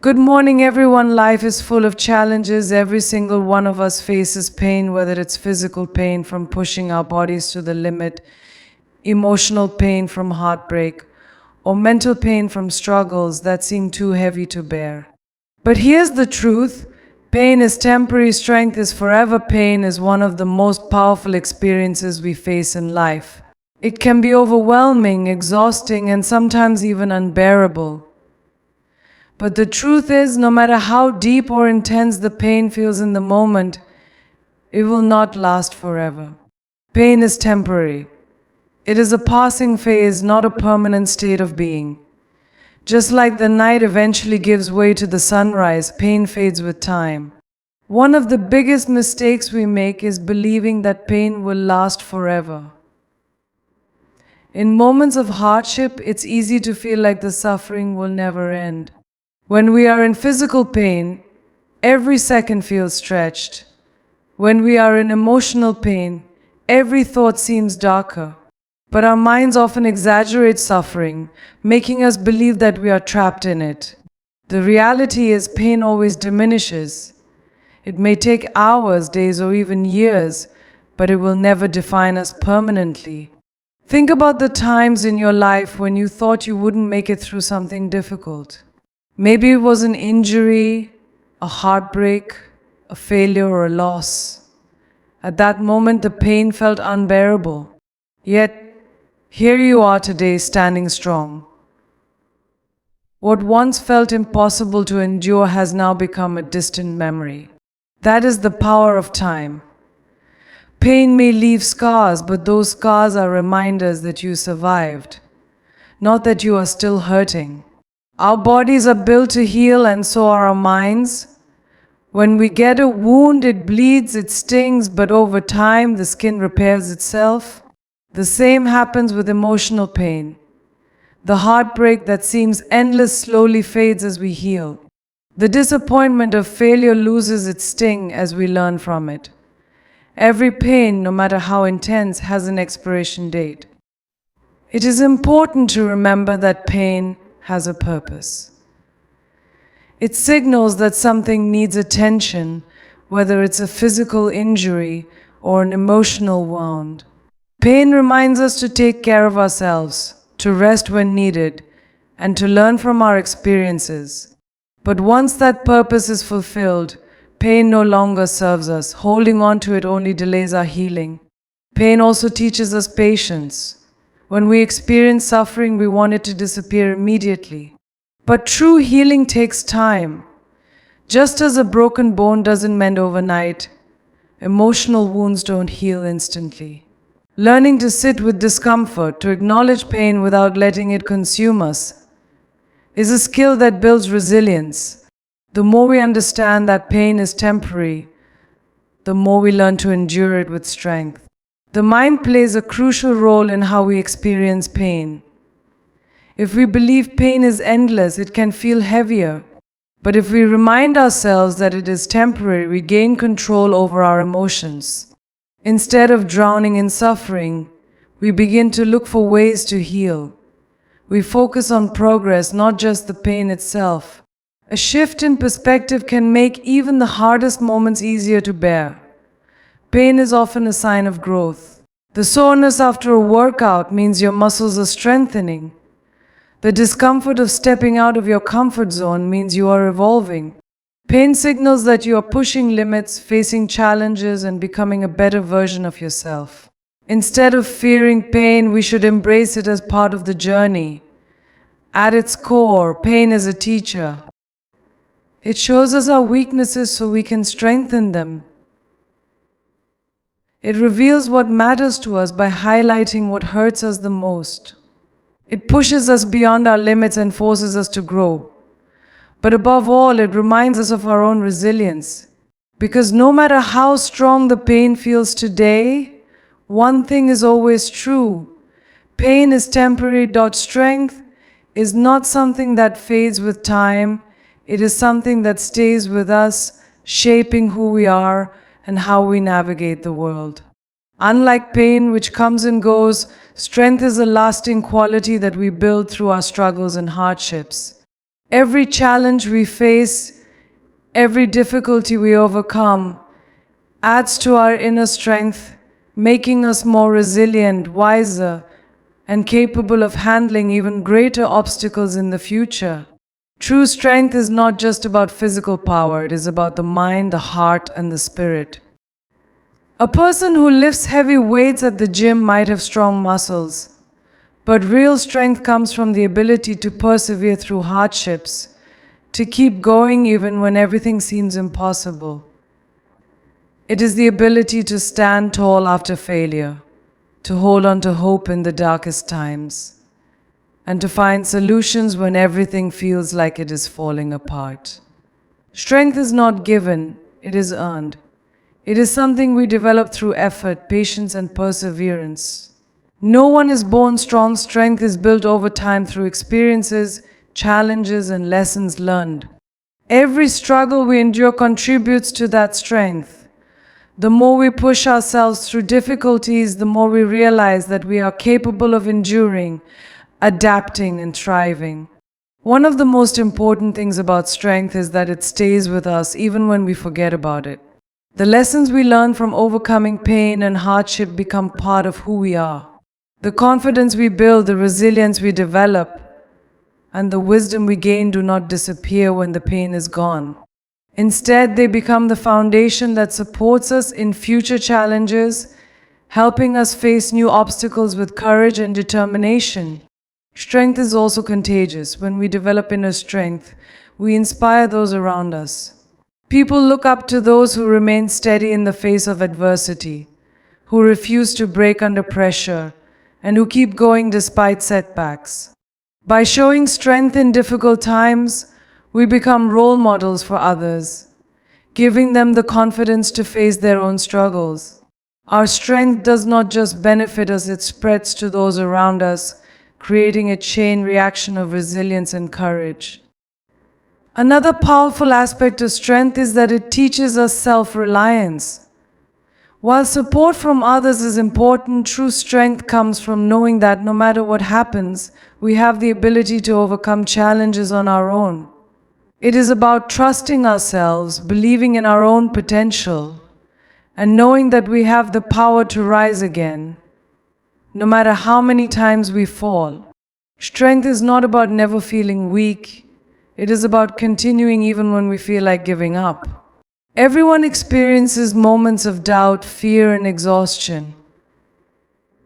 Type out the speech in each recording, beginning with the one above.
Good morning, everyone. Life is full of challenges. Every single one of us faces pain, whether it's physical pain from pushing our bodies to the limit, emotional pain from heartbreak, or mental pain from struggles that seem too heavy to bear. But here's the truth. Pain is temporary, strength is forever. Pain is one of the most powerful experiences we face in life. It can be overwhelming, exhausting, and sometimes even unbearable. But the truth is, no matter how deep or intense the pain feels in the moment, it will not last forever. Pain is temporary. It is a passing phase, not a permanent state of being. Just like the night eventually gives way to the sunrise, pain fades with time. One of the biggest mistakes we make is believing that pain will last forever. In moments of hardship, it's easy to feel like the suffering will never end. When we are in physical pain, every second feels stretched. When we are in emotional pain, every thought seems darker. But our minds often exaggerate suffering, making us believe that we are trapped in it. The reality is, pain always diminishes. It may take hours, days, or even years, but it will never define us permanently. Think about the times in your life when you thought you wouldn't make it through something difficult. Maybe it was an injury, a heartbreak, a failure, or a loss. At that moment, the pain felt unbearable. Yet, here you are today, standing strong. What once felt impossible to endure has now become a distant memory. That is the power of time. Pain may leave scars, but those scars are reminders that you survived, not that you are still hurting. Our bodies are built to heal, and so are our minds. When we get a wound, it bleeds, it stings, but over time, the skin repairs itself. The same happens with emotional pain. The heartbreak that seems endless slowly fades as we heal. The disappointment of failure loses its sting as we learn from it. Every pain, no matter how intense, has an expiration date. It is important to remember that pain has a purpose. It signals that something needs attention, whether it's a physical injury or an emotional wound. Pain reminds us to take care of ourselves, to rest when needed, and to learn from our experiences. But once that purpose is fulfilled, pain no longer serves us. Holding on to it only delays our healing. Pain also teaches us patience. When we experience suffering, we want it to disappear immediately. But true healing takes time. Just as a broken bone doesn't mend overnight, emotional wounds don't heal instantly. Learning to sit with discomfort, to acknowledge pain without letting it consume us, is a skill that builds resilience. The more we understand that pain is temporary, the more we learn to endure it with strength. The mind plays a crucial role in how we experience pain. If we believe pain is endless, it can feel heavier. But if we remind ourselves that it is temporary, we gain control over our emotions. Instead of drowning in suffering, we begin to look for ways to heal. We focus on progress, not just the pain itself. A shift in perspective can make even the hardest moments easier to bear. Pain is often a sign of growth. The soreness after a workout means your muscles are strengthening. The discomfort of stepping out of your comfort zone means you are evolving. Pain signals that you are pushing limits, facing challenges, and becoming a better version of yourself. Instead of fearing pain, we should embrace it as part of the journey. At its core, pain is a teacher. It shows us our weaknesses so we can strengthen them. It reveals what matters to us by highlighting what hurts us the most. It pushes us beyond our limits and forces us to grow. But above all, it reminds us of our own resilience. Because no matter how strong the pain feels today, one thing is always true. Pain is temporary. Strength is not something that fades with time. It is something that stays with us, shaping who we are and how we navigate the world. Unlike pain, which comes and goes, strength is a lasting quality that we build through our struggles and hardships. Every challenge we face, every difficulty we overcome, adds to our inner strength, making us more resilient, wiser, and capable of handling even greater obstacles in the future. True strength is not just about physical power, it is about the mind, the heart, and the spirit. A person who lifts heavy weights at the gym might have strong muscles, but real strength comes from the ability to persevere through hardships, to keep going even when everything seems impossible. It is the ability to stand tall after failure, to hold on to hope in the darkest times, and to find solutions when everything feels like it is falling apart. Strength is not given, it is earned. It is something we develop through effort, patience, and perseverance. No one is born strong. Strength is built over time through experiences, challenges, and lessons learned. Every struggle we endure contributes to that strength. The more we push ourselves through difficulties, the more we realize that we are capable of enduring, adapting, and thriving. One of the most important things about strength is that it stays with us even when we forget about it. The lessons we learn from overcoming pain and hardship become part of who we are. The confidence we build, the resilience we develop, and the wisdom we gain do not disappear when the pain is gone. Instead, they become the foundation that supports us in future challenges, helping us face new obstacles with courage and determination. Strength is also contagious. When we develop inner strength, we inspire those around us. People look up to those who remain steady in the face of adversity, who refuse to break under pressure, and who keep going despite setbacks. By showing strength in difficult times, we become role models for others, giving them the confidence to face their own struggles. Our strength does not just benefit us, it spreads to those around us, creating a chain reaction of resilience and courage. Another powerful aspect of strength is that it teaches us self-reliance. While support from others is important, true strength comes from knowing that no matter what happens, we have the ability to overcome challenges on our own. It is about trusting ourselves, believing in our own potential, and knowing that we have the power to rise again, no matter how many times we fall. Strength is not about never feeling weak. It is about continuing even when we feel like giving up. Everyone experiences moments of doubt, fear, and exhaustion.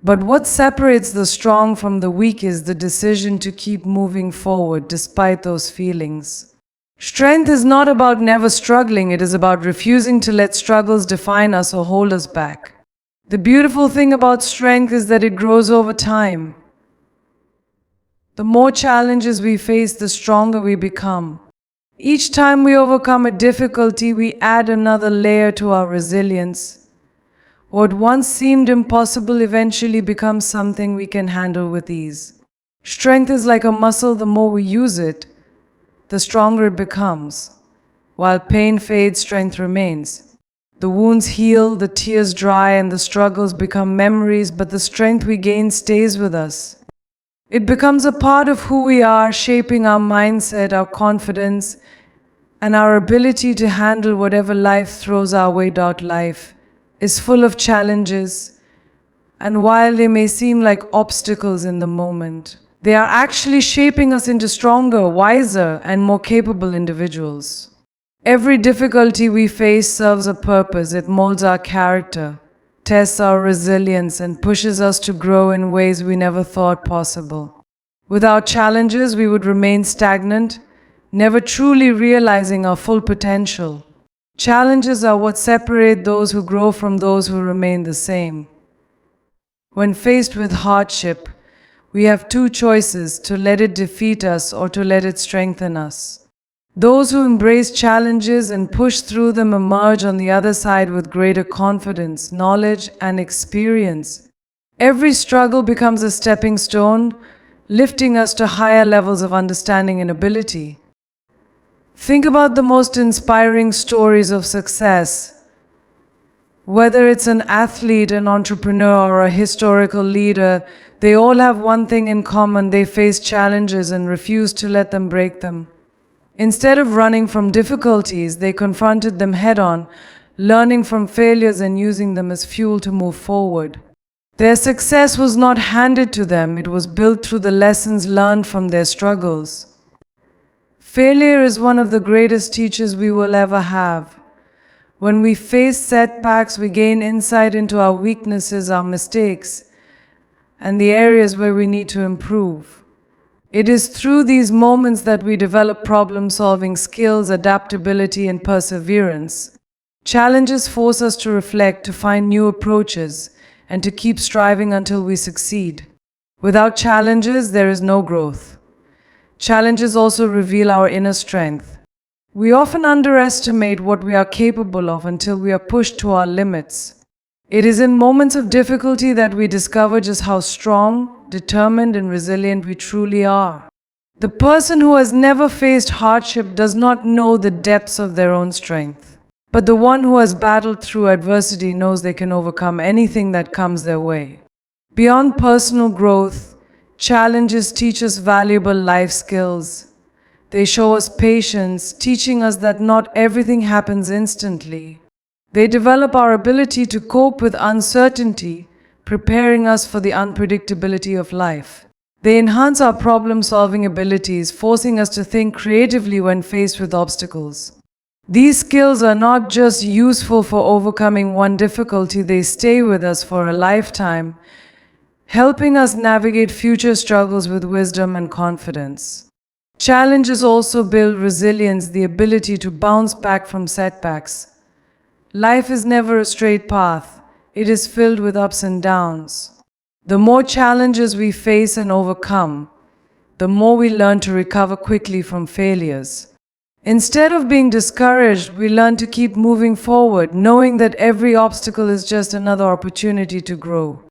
But what separates the strong from the weak is the decision to keep moving forward despite those feelings. Strength is not about never struggling, it is about refusing to let struggles define us or hold us back. The beautiful thing about strength is that it grows over time. The more challenges we face, the stronger we become. Each time we overcome a difficulty, we add another layer to our resilience. What once seemed impossible eventually becomes something we can handle with ease. Strength is like a muscle. The more we use it, the stronger it becomes. While pain fades, strength remains. The wounds heal, the tears dry, and the struggles become memories, but the strength we gain stays with us. It becomes a part of who we are, shaping our mindset, our confidence, and our ability to handle whatever life throws our way. Life is full of challenges, and while they may seem like obstacles in the moment, they are actually shaping us into stronger, wiser, and more capable individuals. Every difficulty we face serves a purpose. It molds our character, tests our resilience, and pushes us to grow in ways we never thought possible. Without challenges, we would remain stagnant, never truly realizing our full potential. Challenges are what separate those who grow from those who remain the same. When faced with hardship, we have two choices: to let it defeat us or to let it strengthen us. Those who embrace challenges and push through them emerge on the other side with greater confidence, knowledge, and experience. Every struggle becomes a stepping stone, lifting us to higher levels of understanding and ability. Think about the most inspiring stories of success. Whether it's an athlete, an entrepreneur, or a historical leader, they all have one thing in common: they face challenges and refuse to let them break them. Instead of running from difficulties, they confronted them head-on, learning from failures and using them as fuel to move forward. Their success was not handed to them, it was built through the lessons learned from their struggles. Failure is one of the greatest teachers we will ever have. When we face setbacks, we gain insight into our weaknesses, our mistakes, and the areas where we need to improve. It is through these moments that we develop problem-solving skills, adaptability, and perseverance. Challenges force us to reflect, to find new approaches, and to keep striving until we succeed. Without challenges, there is no growth. Challenges also reveal our inner strength. We often underestimate what we are capable of until we are pushed to our limits. It is in moments of difficulty that we discover just how strong, determined, and resilient we truly are. The person who has never faced hardship does not know the depths of their own strength. But the one who has battled through adversity knows they can overcome anything that comes their way. Beyond personal growth, challenges teach us valuable life skills. They show us patience, teaching us that not everything happens instantly. They develop our ability to cope with uncertainty, preparing us for the unpredictability of life. They enhance our problem-solving abilities, forcing us to think creatively when faced with obstacles. These skills are not just useful for overcoming one difficulty, they stay with us for a lifetime, helping us navigate future struggles with wisdom and confidence. Challenges also build resilience, the ability to bounce back from setbacks. Life is never a straight path. It is filled with ups and downs. The more challenges we face and overcome, the more we learn to recover quickly from failures. Instead of being discouraged, we learn to keep moving forward, knowing that every obstacle is just another opportunity to grow.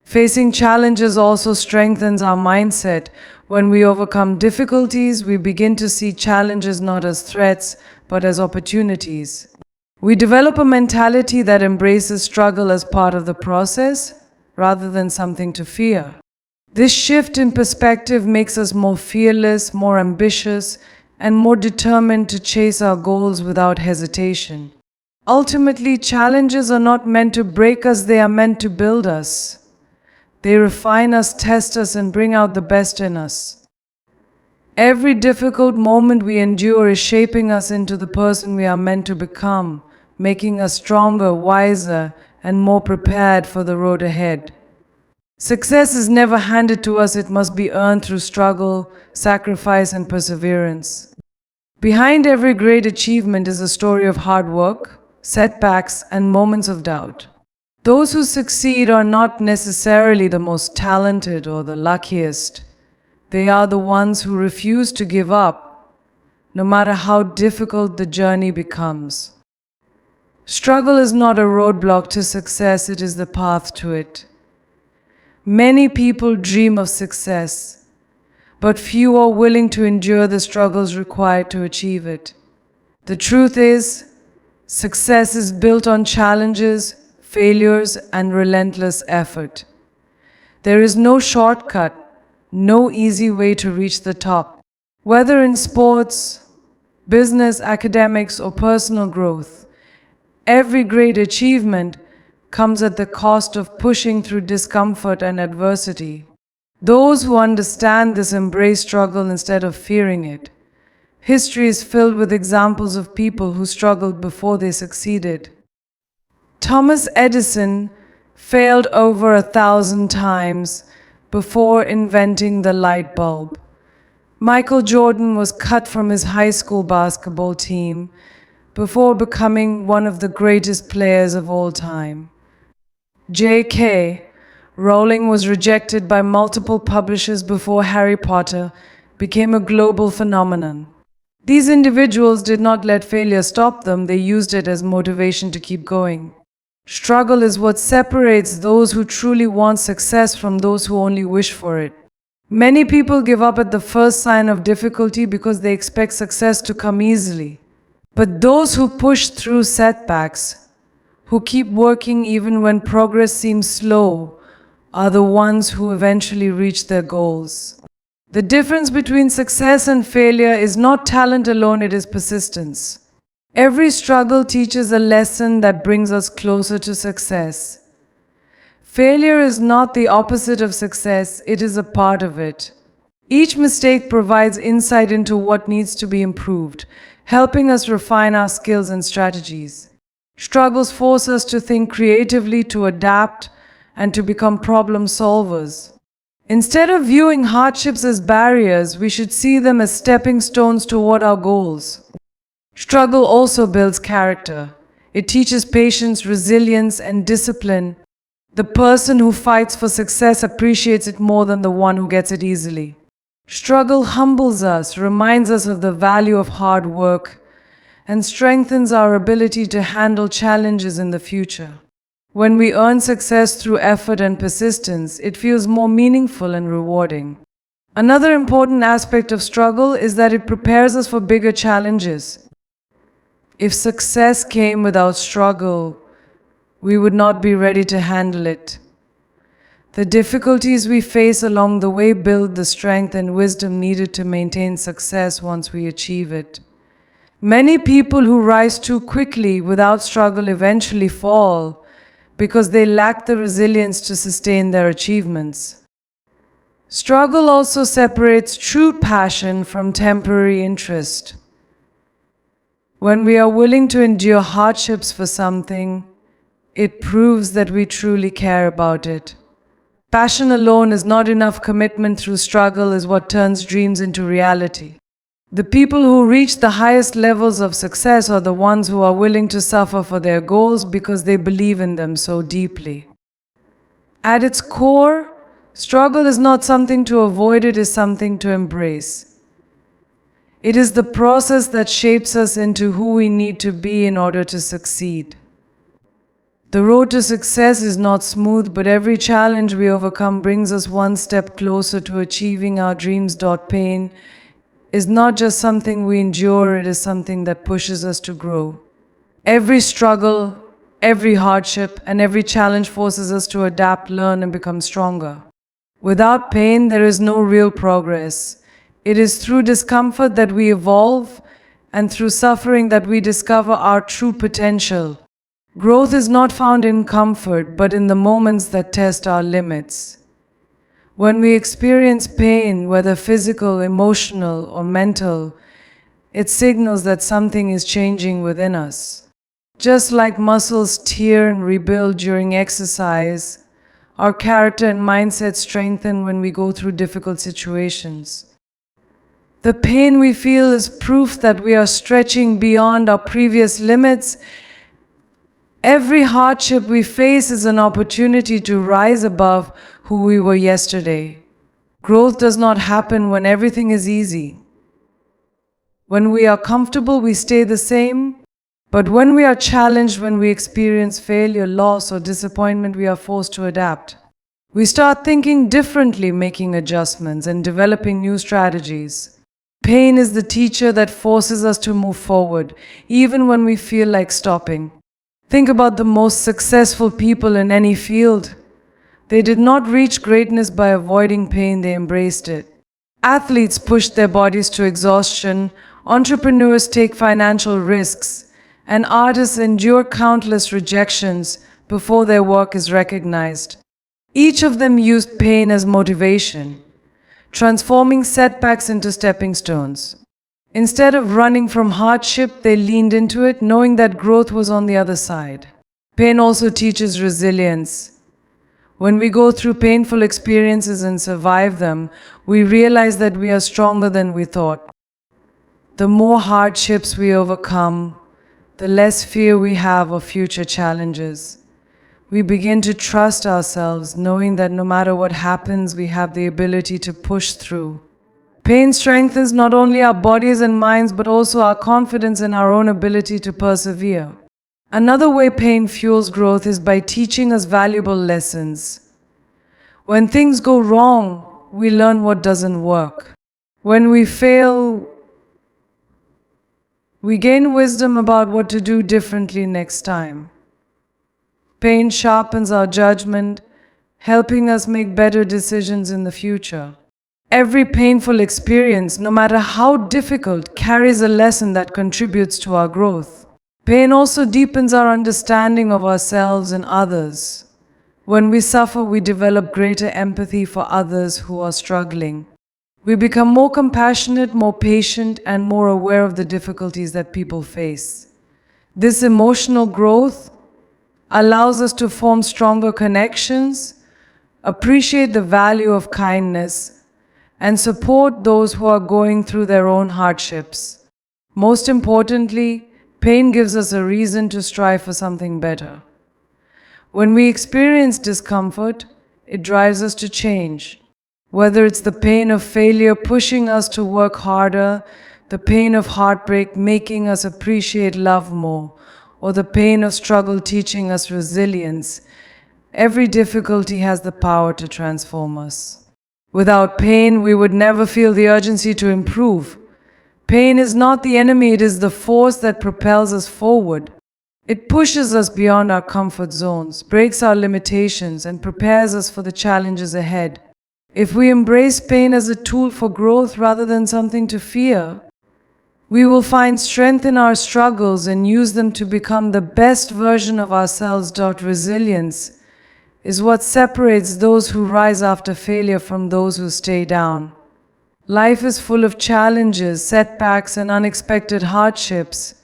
Facing challenges also strengthens our mindset. When we overcome difficulties, we begin to see challenges not as threats, but as opportunities. We develop a mentality that embraces struggle as part of the process, rather than something to fear. This shift in perspective makes us more fearless, more ambitious, and more determined to chase our goals without hesitation. Ultimately, challenges are not meant to break us, they are meant to build us. They refine us, test us, and bring out the best in us. Every difficult moment we endure is shaping us into the person we are meant to become, making us stronger, wiser, and more prepared for the road ahead. Success is never handed to us, it must be earned through struggle, sacrifice, and perseverance. Behind every great achievement is a story of hard work, setbacks, and moments of doubt. Those who succeed are not necessarily the most talented or the luckiest. They are the ones who refuse to give up, no matter how difficult the journey becomes. Struggle is not a roadblock to success, it is the path to it. Many people dream of success, but few are willing to endure the struggles required to achieve it. The truth is, success is built on challenges, failures, and relentless effort. There is no shortcut, no easy way to reach the top. Whether in sports, business, academics, or personal growth, every great achievement comes at the cost of pushing through discomfort and adversity. Those who understand this embrace struggle instead of fearing it. History is filled with examples of people who struggled before they succeeded. Thomas Edison failed over 1,000 times before inventing the light bulb. Michael Jordan was cut from his high school basketball team before becoming one of the greatest players of all time. J.K. Rowling was rejected by multiple publishers before Harry Potter became a global phenomenon. These individuals did not let failure stop them, they used it as motivation to keep going. Struggle is what separates those who truly want success from those who only wish for it. Many people give up at the first sign of difficulty because they expect success to come easily. But those who push through setbacks, who keep working even when progress seems slow, are the ones who eventually reach their goals. The difference between success and failure is not talent alone, it is persistence. Every struggle teaches a lesson that brings us closer to success. Failure is not the opposite of success, it is a part of it. Each mistake provides insight into what needs to be improved, helping us refine our skills and strategies. Struggles force us to think creatively, to adapt, and to become problem solvers. Instead of viewing hardships as barriers, we should see them as stepping stones toward our goals. Struggle also builds character. It teaches patience, resilience, and discipline. The person who fights for success appreciates it more than the one who gets it easily. Struggle humbles us, reminds us of the value of hard work, and strengthens our ability to handle challenges in the future. When we earn success through effort and persistence, it feels more meaningful and rewarding. Another important aspect of struggle is that it prepares us for bigger challenges. If success came without struggle, we would not be ready to handle it. The difficulties we face along the way build the strength and wisdom needed to maintain success once we achieve it. Many people who rise too quickly without struggle eventually fall because they lack the resilience to sustain their achievements. Struggle also separates true passion from temporary interest. When we are willing to endure hardships for something, it proves that we truly care about it. Passion alone is not enough. Commitment through struggle is what turns dreams into reality. The people who reach the highest levels of success are the ones who are willing to suffer for their goals because they believe in them so deeply. At its core, struggle is not something to avoid, it is something to embrace. It is the process that shapes us into who we need to be in order to succeed. The road to success is not smooth, but every challenge we overcome brings us one step closer to achieving our dreams. Pain is not just something we endure, it is something that pushes us to grow. Every struggle, every hardship, and every challenge forces us to adapt, learn, and become stronger. Without pain, there is no real progress. It is through discomfort that we evolve, and through suffering that we discover our true potential. Growth is not found in comfort, but in the moments that test our limits. When we experience pain, whether physical, emotional, or mental, it signals that something is changing within us. Just like muscles tear and rebuild during exercise, our character and mindset strengthen when we go through difficult situations. The pain we feel is proof that we are stretching beyond our previous limits. Every hardship we face is an opportunity to rise above who we were yesterday. Growth does not happen when everything is easy. When we are comfortable, we stay the same. But when we are challenged, when we experience failure, loss, or disappointment, we are forced to adapt. We start thinking differently, making adjustments, and developing new strategies. Pain is the teacher that forces us to move forward, even when we feel like stopping. Think about the most successful people in any field. They did not reach greatness by avoiding pain, they embraced it. Athletes push their bodies to exhaustion, entrepreneurs take financial risks, and artists endure countless rejections before their work is recognized. Each of them used pain as motivation, transforming setbacks into stepping stones. Instead of running from hardship, they leaned into it, knowing that growth was on the other side. Pain also teaches resilience. When we go through painful experiences and survive them, we realize that we are stronger than we thought. The more hardships we overcome, the less fear we have of future challenges. We begin to trust ourselves, knowing that no matter what happens, we have the ability to push through. Pain strengthens not only our bodies and minds, but also our confidence in our own ability to persevere. Another way pain fuels growth is by teaching us valuable lessons. When things go wrong, we learn what doesn't work. When we fail, we gain wisdom about what to do differently next time. Pain sharpens our judgment, helping us make better decisions in the future. Every painful experience, no matter how difficult, carries a lesson that contributes to our growth. Pain also deepens our understanding of ourselves and others. When we suffer, we develop greater empathy for others who are struggling. We become more compassionate, more patient, and more aware of the difficulties that people face. This emotional growth allows us to form stronger connections, appreciate the value of kindness, and support those who are going through their own hardships. Most importantly, pain gives us a reason to strive for something better. When we experience discomfort, it drives us to change. Whether it's the pain of failure pushing us to work harder, the pain of heartbreak making us appreciate love more, or the pain of struggle teaching us resilience, every difficulty has the power to transform us. Without pain, we would never feel the urgency to improve. Pain is not the enemy, it is the force that propels us forward. It pushes us beyond our comfort zones, breaks our limitations, and prepares us for the challenges ahead. If we embrace pain as a tool for growth rather than something to fear, we will find strength in our struggles and use them to become the best version of ourselves. Resilience is what separates those who rise after failure from those who stay down. Life is full of challenges, setbacks, and unexpected hardships.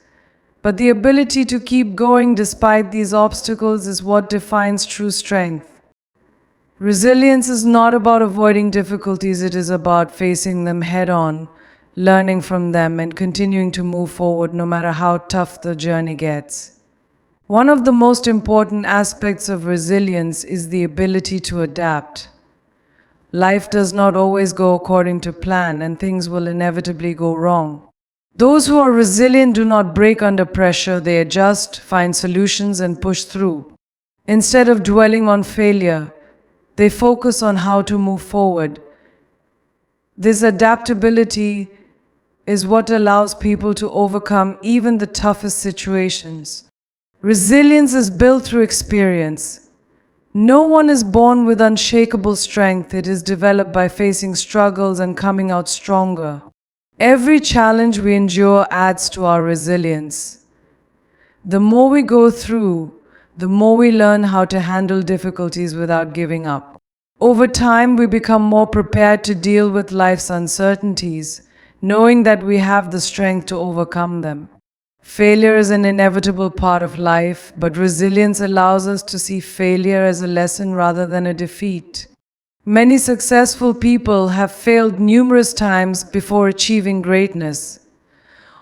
But the ability to keep going despite these obstacles is what defines true strength. Resilience is not about avoiding difficulties, it is about facing them head-on, learning from them, and continuing to move forward no matter how tough the journey gets. One of the most important aspects of resilience is the ability to adapt. Life does not always go according to plan, and things will inevitably go wrong. Those who are resilient do not break under pressure, they adjust, find solutions, and push through. Instead of dwelling on failure, they focus on how to move forward. This adaptability is what allows people to overcome even the toughest situations. Resilience is built through experience. No one is born with unshakable strength, it is developed by facing struggles and coming out stronger. Every challenge we endure adds to our resilience. The more we go through, the more we learn how to handle difficulties without giving up. Over time, we become more prepared to deal with life's uncertainties, knowing that we have the strength to overcome them. Failure is an inevitable part of life, but resilience allows us to see failure as a lesson rather than a defeat. Many successful people have failed numerous times before achieving greatness.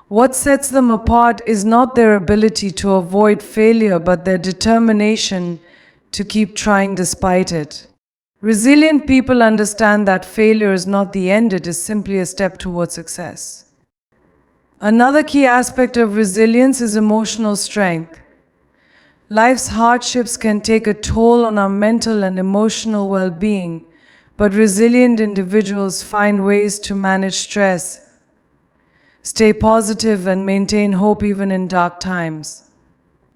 What sets them apart is not their ability to avoid failure, but their determination to keep trying despite it. Resilient people understand that failure is not the end, it is simply a step towards success. Another key aspect of resilience is emotional strength. Life's hardships can take a toll on our mental and emotional well-being, but resilient individuals find ways to manage stress, stay positive, and maintain hope even in dark times.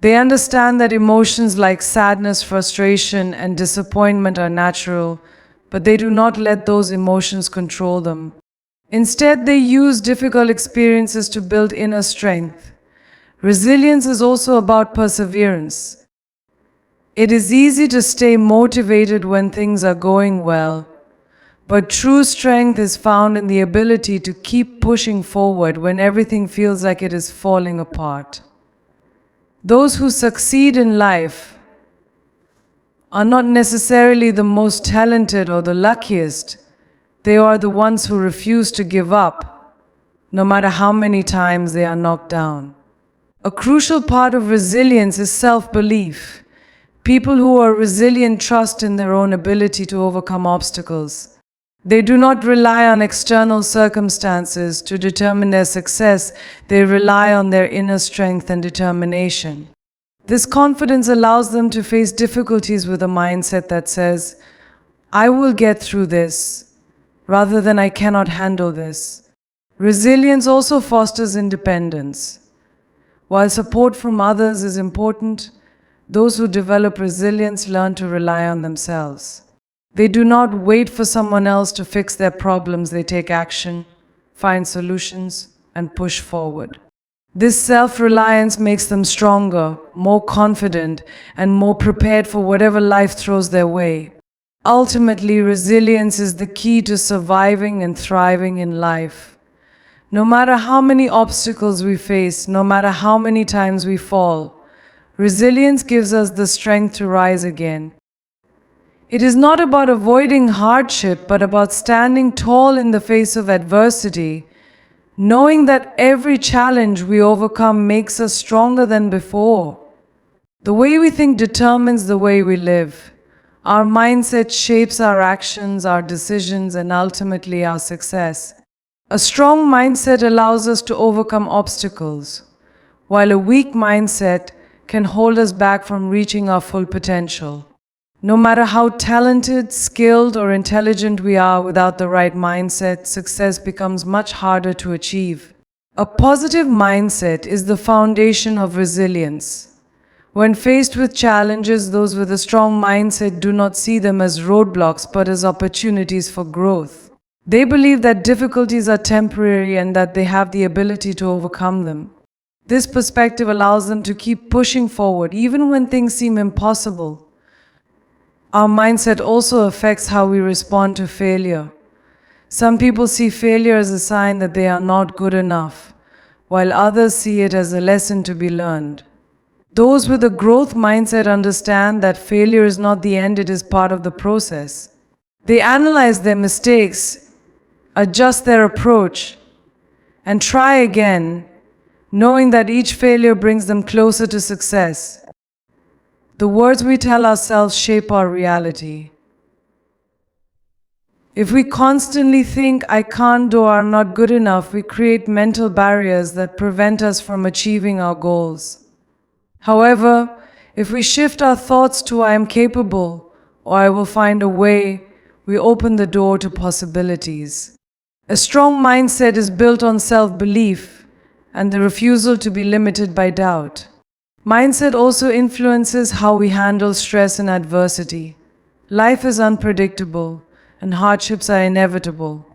They understand that emotions like sadness, frustration, and disappointment are natural, but they do not let those emotions control them. Instead, they use difficult experiences to build inner strength. Resilience is also about perseverance. It is easy to stay motivated when things are going well, but true strength is found in the ability to keep pushing forward when everything feels like it is falling apart. Those who succeed in life are not necessarily the most talented or the luckiest. They are the ones who refuse to give up, no matter how many times they are knocked down. A crucial part of resilience is self-belief. People who are resilient trust in their own ability to overcome obstacles. They do not rely on external circumstances to determine their success. They rely on their inner strength and determination. This confidence allows them to face difficulties with a mindset that says, "I will get through this," rather than "I cannot handle this." Resilience also fosters independence. While support from others is important, those who develop resilience learn to rely on themselves. They do not wait for someone else to fix their problems. They take action, find solutions, and push forward. This self-reliance makes them stronger, more confident, and more prepared for whatever life throws their way. Ultimately, resilience is the key to surviving and thriving in life. No matter how many obstacles we face, no matter how many times we fall, resilience gives us the strength to rise again. It is not about avoiding hardship, but about standing tall in the face of adversity, knowing that every challenge we overcome makes us stronger than before. The way we think determines the way we live. Our mindset shapes our actions, our decisions, and ultimately our success. A strong mindset allows us to overcome obstacles, while a weak mindset can hold us back from reaching our full potential. No matter how talented, skilled, or intelligent we are, without the right mindset, success becomes much harder to achieve. A positive mindset is the foundation of resilience. When faced with challenges, those with a strong mindset do not see them as roadblocks but as opportunities for growth. They believe that difficulties are temporary and that they have the ability to overcome them. This perspective allows them to keep pushing forward even when things seem impossible. Our mindset also affects how we respond to failure. Some people see failure as a sign that they are not good enough, while others see it as a lesson to be learned. Those with a growth mindset understand that failure is not the end, it is part of the process. They analyze their mistakes, adjust their approach, and try again, knowing that each failure brings them closer to success. The words we tell ourselves shape our reality. If we constantly think, "I can't" or "I'm not good enough," we create mental barriers that prevent us from achieving our goals. However, if we shift our thoughts to "I am capable" or "I will find a way," we open the door to possibilities. A strong mindset is built on self-belief and the refusal to be limited by doubt. Mindset also influences how we handle stress and adversity. Life is unpredictable, and hardships are inevitable.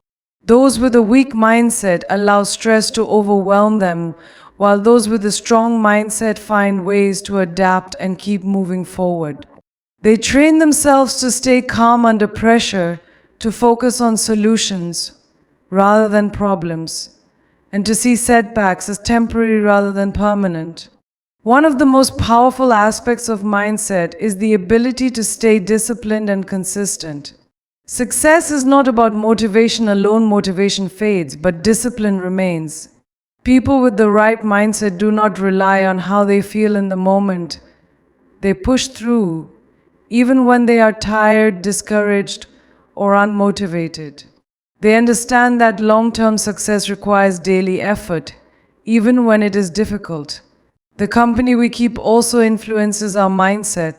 Those with a weak mindset allow stress to overwhelm them, while those with a strong mindset find ways to adapt and keep moving forward. They train themselves to stay calm under pressure, to focus on solutions rather than problems, and to see setbacks as temporary rather than permanent. One of the most powerful aspects of mindset is the ability to stay disciplined and consistent. Success is not about motivation alone. Motivation fades, but discipline remains. People with the right mindset do not rely on how they feel in the moment. They push through, even when they are tired, discouraged, or unmotivated. They understand that long-term success requires daily effort, even when it is difficult. The company we keep also influences our mindset.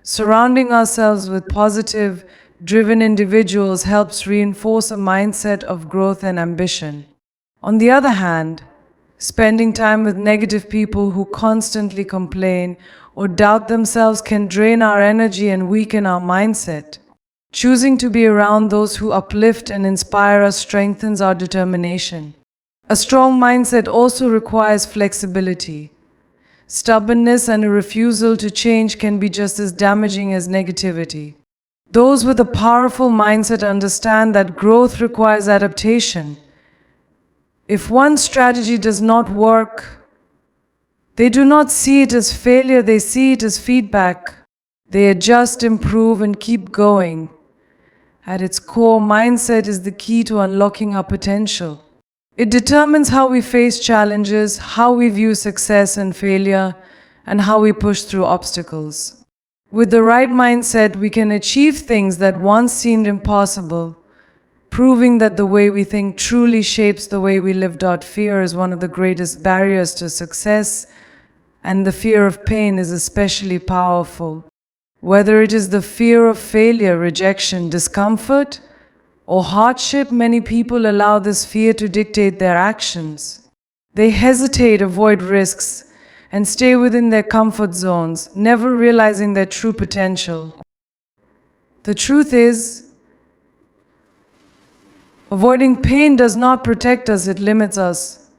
Surrounding ourselves with positive, driven individuals helps reinforce a mindset of growth and ambition. On the other hand, spending time with negative people who constantly complain or doubt themselves can drain our energy and weaken our mindset. Choosing to be around those who uplift and inspire us strengthens our determination. A strong mindset also requires flexibility. Stubbornness and a refusal to change can be just as damaging as negativity. Those with a powerful mindset understand that growth requires adaptation. If one strategy does not work, they do not see it as failure, they see it as feedback. They adjust, improve, and keep going. At its core, mindset is the key to unlocking our potential. It determines how we face challenges, how we view success and failure, and how we push through obstacles. With the right mindset, we can achieve things that once seemed impossible, proving that the way we think truly shapes the way we live. Fear is one of the greatest barriers to success, and the fear of pain is especially powerful. Whether it is the fear of failure, rejection, discomfort, or hardship, many people allow this fear to dictate their actions. They hesitate, avoid risks, and stay within their comfort zones, never realizing their true potential. The truth is, avoiding pain does not protect us, it limits us.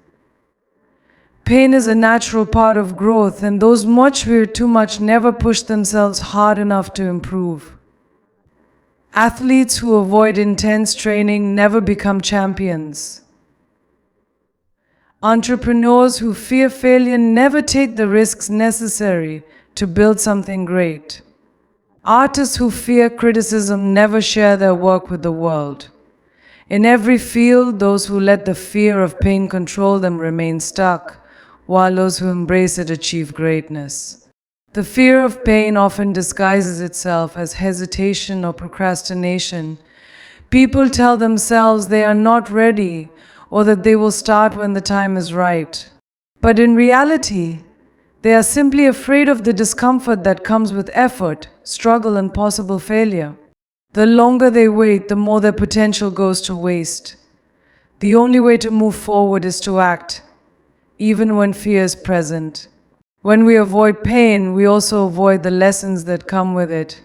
Pain is a natural part of growth, and those much fear too much never push themselves hard enough to improve. Athletes who avoid intense training never become champions. Entrepreneurs who fear failure never take the risks necessary to build something great. Artists who fear criticism never share their work with the world. In every field, those who let the fear of pain control them remain stuck, while those who embrace it achieve greatness. The fear of pain often disguises itself as hesitation or procrastination. People tell themselves they are not ready or that they will start when the time is right. But in reality, they are simply afraid of the discomfort that comes with effort, struggle, and possible failure. The longer they wait, the more their potential goes to waste. The only way to move forward is to act, even when fear is present. When we avoid pain, we also avoid the lessons that come with it.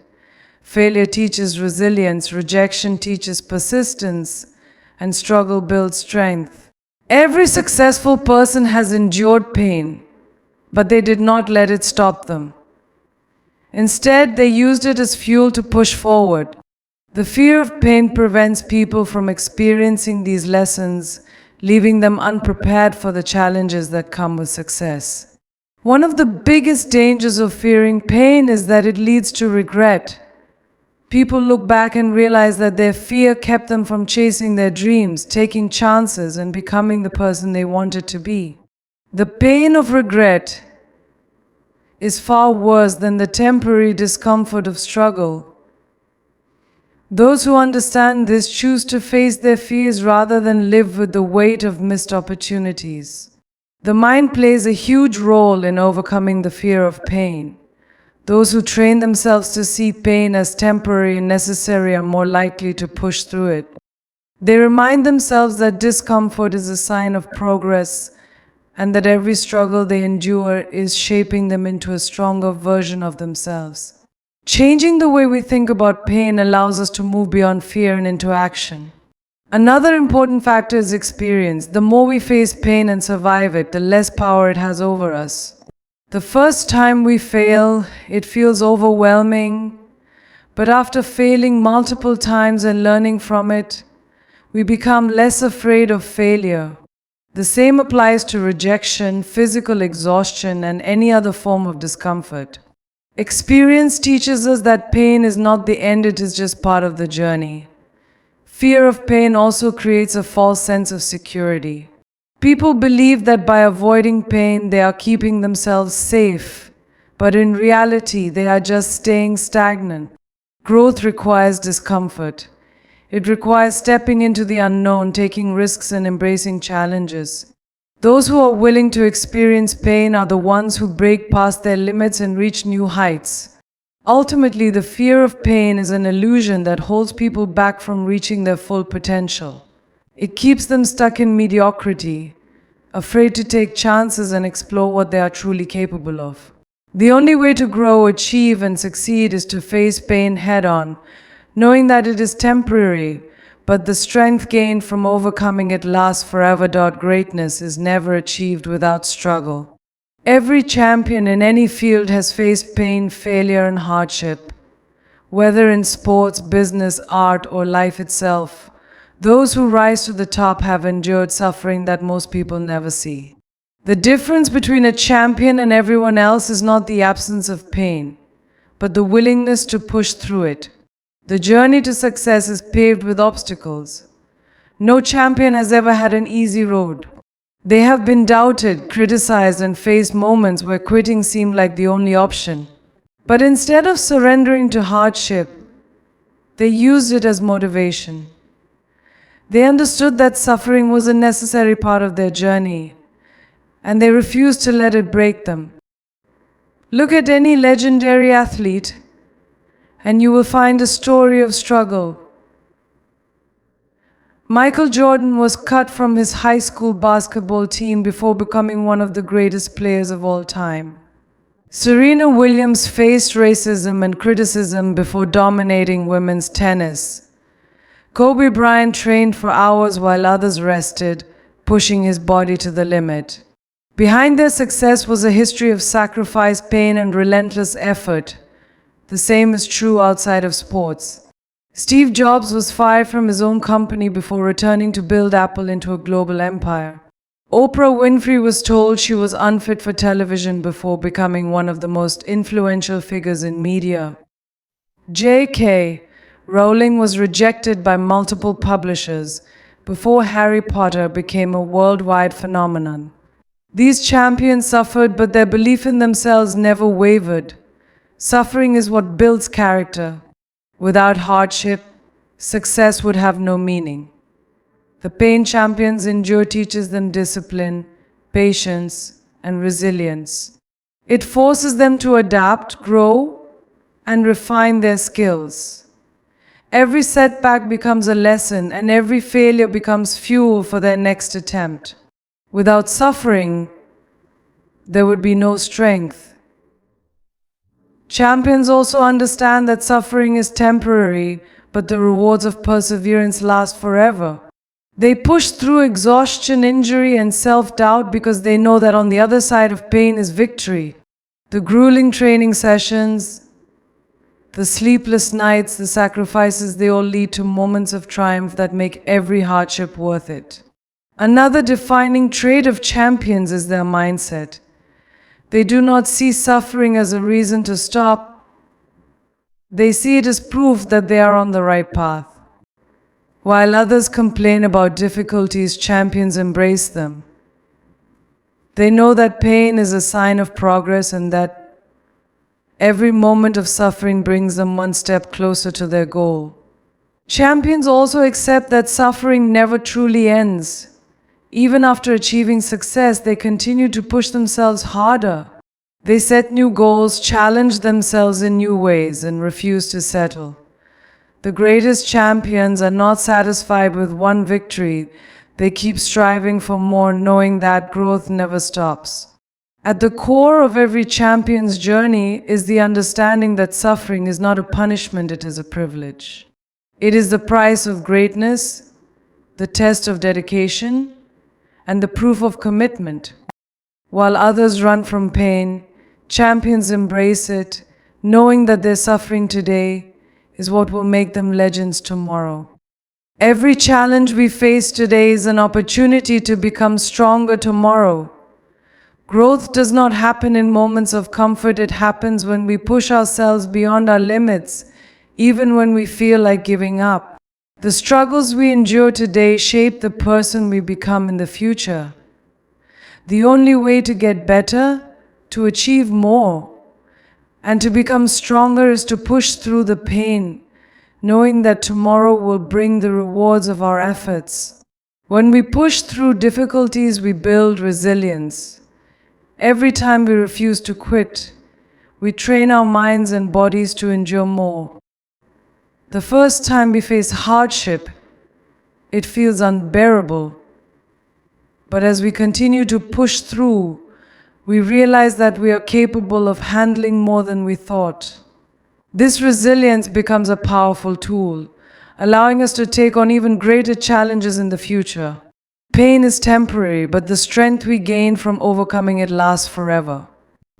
Failure teaches resilience, rejection teaches persistence, and struggle builds strength. Every successful person has endured pain, but they did not let it stop them. Instead, they used it as fuel to push forward. The fear of pain prevents people from experiencing these lessons, leaving them unprepared for the challenges that come with success. One of the biggest dangers of fearing pain is that it leads to regret. People look back and realize that their fear kept them from chasing their dreams, taking chances, and becoming the person they wanted to be. The pain of regret is far worse than the temporary discomfort of struggle. Those who understand this choose to face their fears rather than live with the weight of missed opportunities. The mind plays a huge role in overcoming the fear of pain. Those who train themselves to see pain as temporary and necessary are more likely to push through it. They remind themselves that discomfort is a sign of progress and that every struggle they endure is shaping them into a stronger version of themselves. Changing the way we think about pain allows us to move beyond fear and into action. Another important factor is experience. The more we face pain and survive it, the less power it has over us. The first time we fail, it feels overwhelming, but after failing multiple times and learning from it, we become less afraid of failure. The same applies to rejection, physical exhaustion, and any other form of discomfort. Experience teaches us that pain is not the end, it is just part of the journey. Fear of pain also creates a false sense of security. People believe that by avoiding pain, they are keeping themselves safe, but in reality, they are just staying stagnant. Growth requires discomfort. It requires stepping into the unknown, taking risks, and embracing challenges. Those who are willing to experience pain are the ones who break past their limits and reach new heights. Ultimately, the fear of pain is an illusion that holds people back from reaching their full potential. It keeps them stuck in mediocrity, afraid to take chances and explore what they are truly capable of. The only way to grow, achieve, and succeed is to face pain head-on, knowing that it is temporary, but the strength gained from overcoming it lasts forever. Greatness is never achieved without struggle. Every champion in any field has faced pain, failure, and hardship. Whether in sports, business, art, or life itself, those who rise to the top have endured suffering that most people never see. The difference between a champion and everyone else is not the absence of pain, but the willingness to push through it. The journey to success is paved with obstacles. No champion has ever had an easy road. They have been doubted, criticized, and faced moments where quitting seemed like the only option. But instead of surrendering to hardship, they used it as motivation. They understood that suffering was a necessary part of their journey, and they refused to let it break them. Look at any legendary athlete, and you will find a story of struggle. Michael Jordan was cut from his high school basketball team before becoming one of the greatest players of all time. Serena Williams faced racism and criticism before dominating women's tennis. Kobe Bryant trained for hours while others rested, pushing his body to the limit. Behind their success was a history of sacrifice, pain, and relentless effort. The same is true outside of sports. Steve Jobs was fired from his own company before returning to build Apple into a global empire. Oprah Winfrey was told she was unfit for television before becoming one of the most influential figures in media. J.K. Rowling was rejected by multiple publishers before Harry Potter became a worldwide phenomenon. These champions suffered, but their belief in themselves never wavered. Suffering is what builds character. Without hardship, success would have no meaning. The pain champions endure teaches them discipline, patience, and resilience. It forces them to adapt, grow, and refine their skills. Every setback becomes a lesson, and every failure becomes fuel for their next attempt. Without suffering, there would be no strength. Champions also understand that suffering is temporary, but the rewards of perseverance last forever. They push through exhaustion, injury, and self-doubt because they know that on the other side of pain is victory. The grueling training sessions, the sleepless nights, the sacrifices, they all lead to moments of triumph that make every hardship worth it. Another defining trait of champions is their mindset. They do not see suffering as a reason to stop. They see it as proof that they are on the right path. While others complain about difficulties, champions embrace them. They know that pain is a sign of progress and that every moment of suffering brings them one step closer to their goal. Champions also accept that suffering never truly ends. Even after achieving success, they continue to push themselves harder. They set new goals, challenge themselves in new ways, and refuse to settle. The greatest champions are not satisfied with one victory. They keep striving for more, knowing that growth never stops. At the core of every champion's journey is the understanding that suffering is not a punishment, it is a privilege. It is the price of greatness, the test of dedication, and the proof of commitment. While others run from pain, champions embrace it, knowing that their suffering today is what will make them legends tomorrow. Every challenge we face today is an opportunity to become stronger tomorrow. Growth does not happen in moments of comfort, it happens when we push ourselves beyond our limits, even when we feel like giving up. The struggles we endure today shape the person we become in the future. The only way to get better, to achieve more, and to become stronger is to push through the pain, knowing that tomorrow will bring the rewards of our efforts. When we push through difficulties, we build resilience. Every time we refuse to quit, we train our minds and bodies to endure more. The first time we face hardship, it feels unbearable. But as we continue to push through, we realize that we are capable of handling more than we thought. This resilience becomes a powerful tool, allowing us to take on even greater challenges in the future. Pain is temporary, but the strength we gain from overcoming it lasts forever.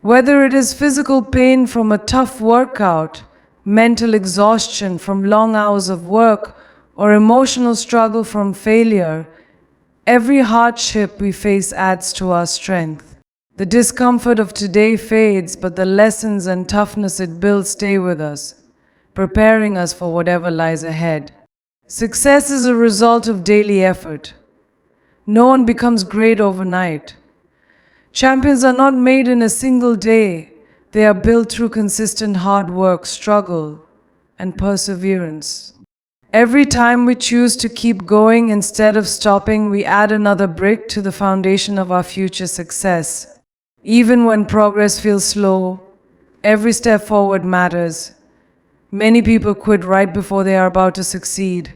Whether it is physical pain from a tough workout, mental exhaustion from long hours of work, or emotional struggle from failure, every hardship we face adds to our strength. The discomfort of today fades, but the lessons and toughness it builds stay with us, preparing us for whatever lies ahead. Success is a result of daily effort. No one becomes great overnight. Champions are not made in a single day. They are built through consistent hard work, struggle, and perseverance. Every time we choose to keep going instead of stopping, we add another brick to the foundation of our future success. Even when progress feels slow, every step forward matters. Many people quit right before they are about to succeed.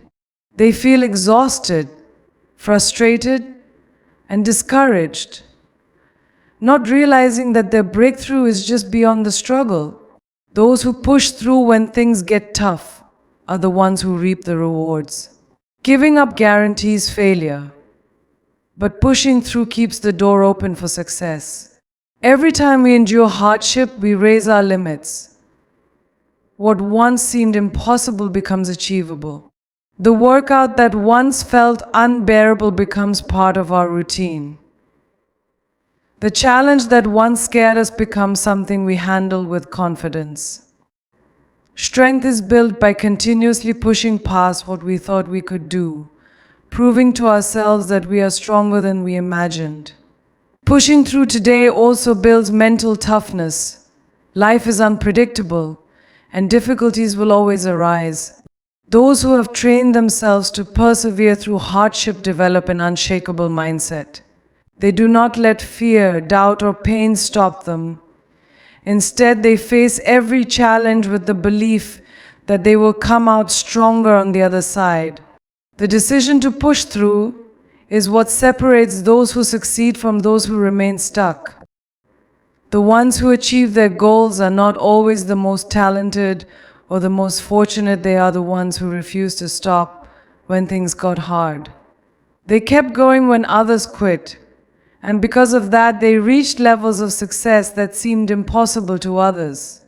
They feel exhausted, frustrated, and discouraged. not realizing that their breakthrough is just beyond the struggle. Those who push through when things get tough are the ones who reap the rewards. Giving up guarantees failure, but pushing through keeps the door open for success. Every time we endure hardship, we raise our limits. What once seemed impossible becomes achievable. The workout that once felt unbearable becomes part of our routine. The challenge that once scared us becomes something we handle with confidence. Strength is built by continuously pushing past what we thought we could do, proving to ourselves that we are stronger than we imagined. Pushing through today also builds mental toughness. Life is unpredictable, and difficulties will always arise. Those who have trained themselves to persevere through hardship develop an unshakable mindset. They do not let fear, doubt, or pain stop them. Instead, they face every challenge with the belief that they will come out stronger on the other side. The decision to push through is what separates those who succeed from those who remain stuck. The ones who achieve their goals are not always the most talented or the most fortunate. They are the ones who refuse to stop when things got hard. They kept going when others quit, and because of that, they reached levels of success that seemed impossible to others.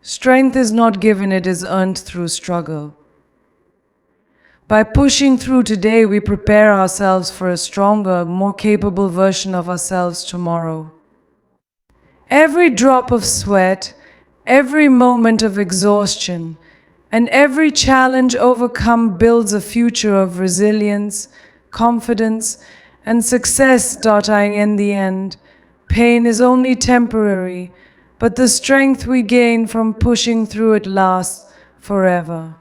Strength is not given, it is earned through struggle. By pushing through today, we prepare ourselves for a stronger, more capable version of ourselves tomorrow. Every drop of sweat, every moment of exhaustion, and every challenge overcome builds a future of resilience, confidence, and success. In the end, pain is only temporary, but the strength we gain from pushing through it lasts forever.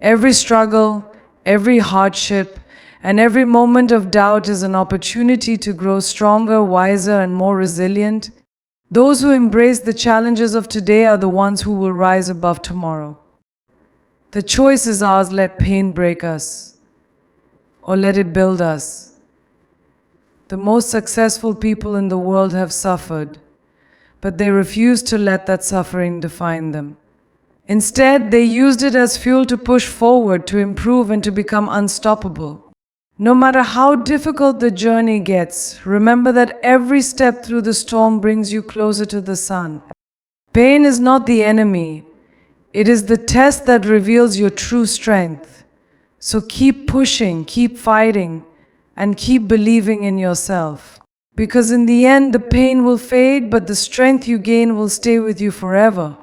Every struggle, every hardship, and every moment of doubt is an opportunity to grow stronger, wiser, and more resilient. Those who embrace the challenges of today are the ones who will rise above tomorrow. The choice is ours: let pain break us, or let it build us. The most successful people in the world have suffered, but they refused to let that suffering define them. Instead, they used it as fuel to push forward, to improve, and to become unstoppable. No matter how difficult the journey gets, remember that every step through the storm brings you closer to the sun. Pain is not the enemy. It is the test that reveals your true strength. So keep pushing, keep fighting, and keep believing in yourself. Because in the end, the pain will fade, but the strength you gain will stay with you forever.